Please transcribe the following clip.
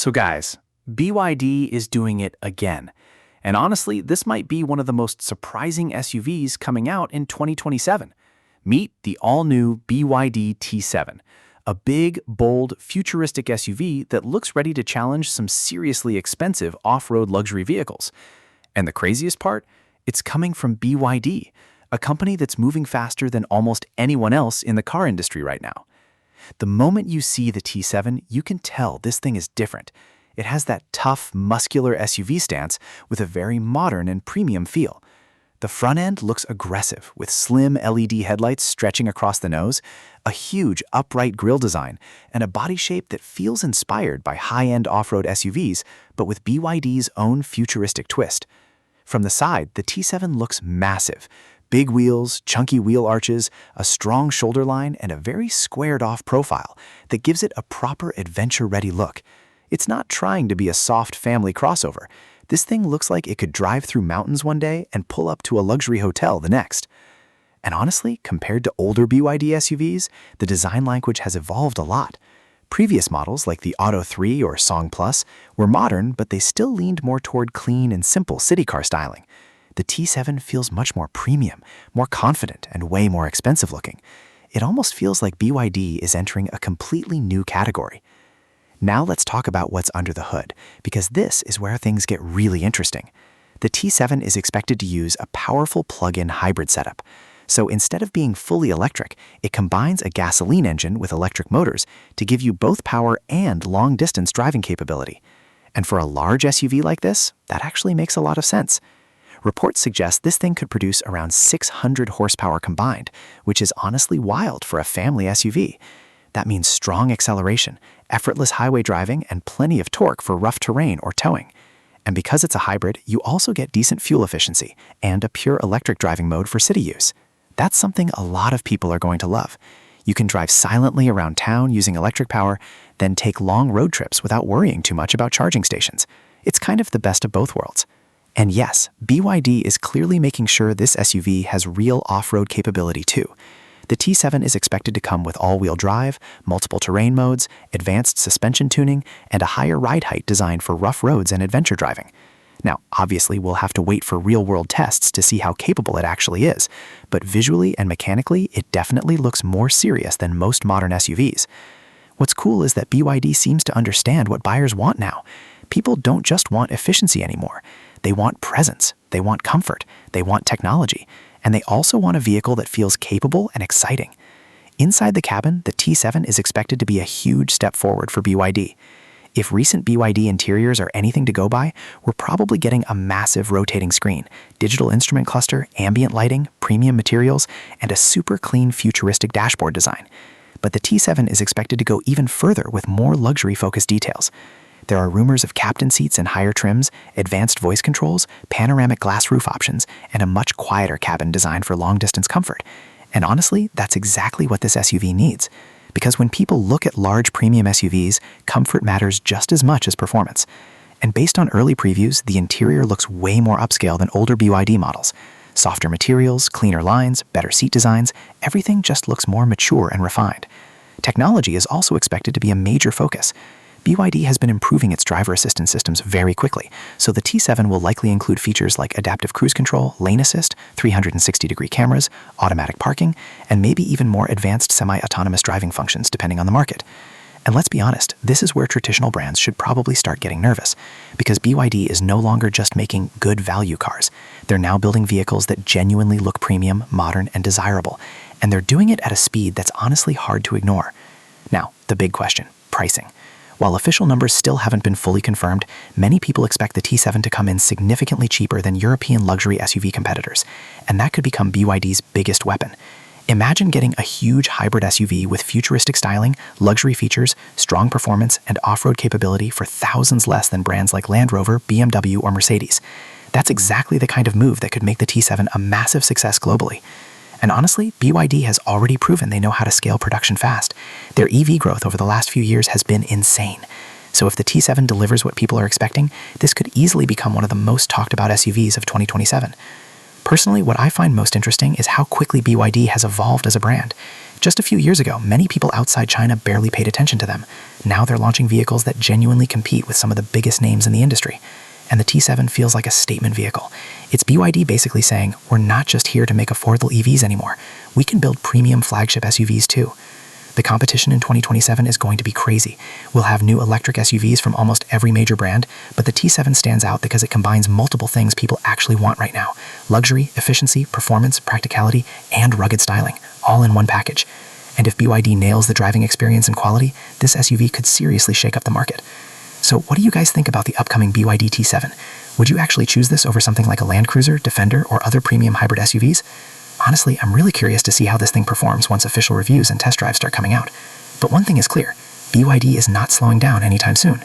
So guys, BYD is doing it again. And honestly, this might be one of the most surprising SUVs coming out in 2027. Meet the all-new BYD Ti7, a big, bold, futuristic SUV that looks ready to challenge some seriously expensive off-road luxury vehicles. And the craziest part? It's coming from BYD, a company that's moving faster than almost anyone else in the car industry right now. The moment you see the Ti7, you can tell this thing is different. It has that tough, muscular SUV stance with a very modern and premium feel. The front end looks aggressive, with slim LED headlights stretching across the nose, a huge upright grille design, and a body shape that feels inspired by high-end off-road SUVs, but with BYD's own futuristic twist. From the side, the Ti7 looks massive. Big wheels, chunky wheel arches, a strong shoulder line, and a very squared-off profile that gives it a proper adventure-ready look. It's not trying to be a soft family crossover. This thing looks like it could drive through mountains one day and pull up to a luxury hotel the next. And honestly, compared to older BYD SUVs, the design language has evolved a lot. Previous models, like the Auto 3 or Song Plus, were modern, but they still leaned more toward clean and simple city car styling. The Ti7 feels much more premium, more confident, and way more expensive looking. It almost feels like BYD is entering a completely new category. Now let's talk about what's under the hood, because this is where things get really interesting. The Ti7 is expected to use a powerful plug-in hybrid setup. So instead of being fully electric, it combines a gasoline engine with electric motors to give you both power and long-distance driving capability. And for a large SUV like this, that actually makes a lot of sense. Reports suggest this thing could produce around 600 horsepower combined, which is honestly wild for a family SUV. That means strong acceleration, effortless highway driving, and plenty of torque for rough terrain or towing. And because it's a hybrid, you also get decent fuel efficiency and a pure electric driving mode for city use. That's something a lot of people are going to love. You can drive silently around town using electric power, then take long road trips without worrying too much about charging stations. It's kind of the best of both worlds. And yes, BYD is clearly making sure this SUV has real off-road capability too. The Ti7 is expected to come with all-wheel drive, multiple terrain modes, advanced suspension tuning, and a higher ride height designed for rough roads and adventure driving. Now, obviously, we'll have to wait for real-world tests to see how capable it actually is, but visually and mechanically, it definitely looks more serious than most modern SUVs. What's cool is that BYD seems to understand what buyers want now. People don't just want efficiency anymore. They want presence, they want comfort, they want technology, and they also want a vehicle that feels capable and exciting. Inside the cabin, the Ti7 is expected to be a huge step forward for BYD. If recent BYD interiors are anything to go by, we're probably getting a massive rotating screen, digital instrument cluster, ambient lighting, premium materials, and a super clean futuristic dashboard design. But the Ti7 is expected to go even further with more luxury-focused details. There are rumors of captain seats in higher trims, advanced voice controls, panoramic glass roof options, and a much quieter cabin designed for long-distance comfort. And honestly, that's exactly what this SUV needs. Because when people look at large premium SUVs, comfort matters just as much as performance. And based on early previews, the interior looks way more upscale than older BYD models. Softer materials, cleaner lines, better seat designs, everything just looks more mature and refined. Technology is also expected to be a major focus. BYD has been improving its driver assistance systems very quickly, so the Ti7 will likely include features like adaptive cruise control, lane assist, 360-degree cameras, automatic parking, and maybe even more advanced semi-autonomous driving functions depending on the market. And let's be honest, this is where traditional brands should probably start getting nervous, because BYD is no longer just making good value cars. They're now building vehicles that genuinely look premium, modern, and desirable, and they're doing it at a speed that's honestly hard to ignore. Now, the big question, pricing. While official numbers still haven't been fully confirmed, many people expect the Ti7 to come in significantly cheaper than European luxury SUV competitors, and that could become BYD's biggest weapon. Imagine getting a huge hybrid SUV with futuristic styling, luxury features, strong performance, and off-road capability for thousands less than brands like Land Rover, BMW, or Mercedes. That's exactly the kind of move that could make the Ti7 a massive success globally. And honestly, BYD has already proven they know how to scale production fast. Their EV growth over the last few years has been insane. So if the Ti7 delivers what people are expecting, this could easily become one of the most talked about SUVs of 2027. Personally, what I find most interesting is how quickly BYD has evolved as a brand. Just a few years ago, many people outside China barely paid attention to them. Now they're launching vehicles that genuinely compete with some of the biggest names in the industry. And the T7 feels like a statement vehicle. It's BYD basically saying, we're not just here to make affordable EVs anymore. We can build premium flagship SUVs too. The competition in 2027 is going to be crazy. We'll have new electric SUVs from almost every major brand, but the T7 stands out because it combines multiple things people actually want right now: luxury, efficiency, performance, practicality, and rugged styling, all in one package. And if BYD nails the driving experience and quality, this SUV could seriously shake up the market. So what do you guys think about the upcoming BYD T7? Would you actually choose this over something like a Land Cruiser, Defender, or other premium hybrid SUVs? Honestly, I'm really curious to see how this thing performs once official reviews and test drives start coming out. But one thing is clear, BYD is not slowing down anytime soon.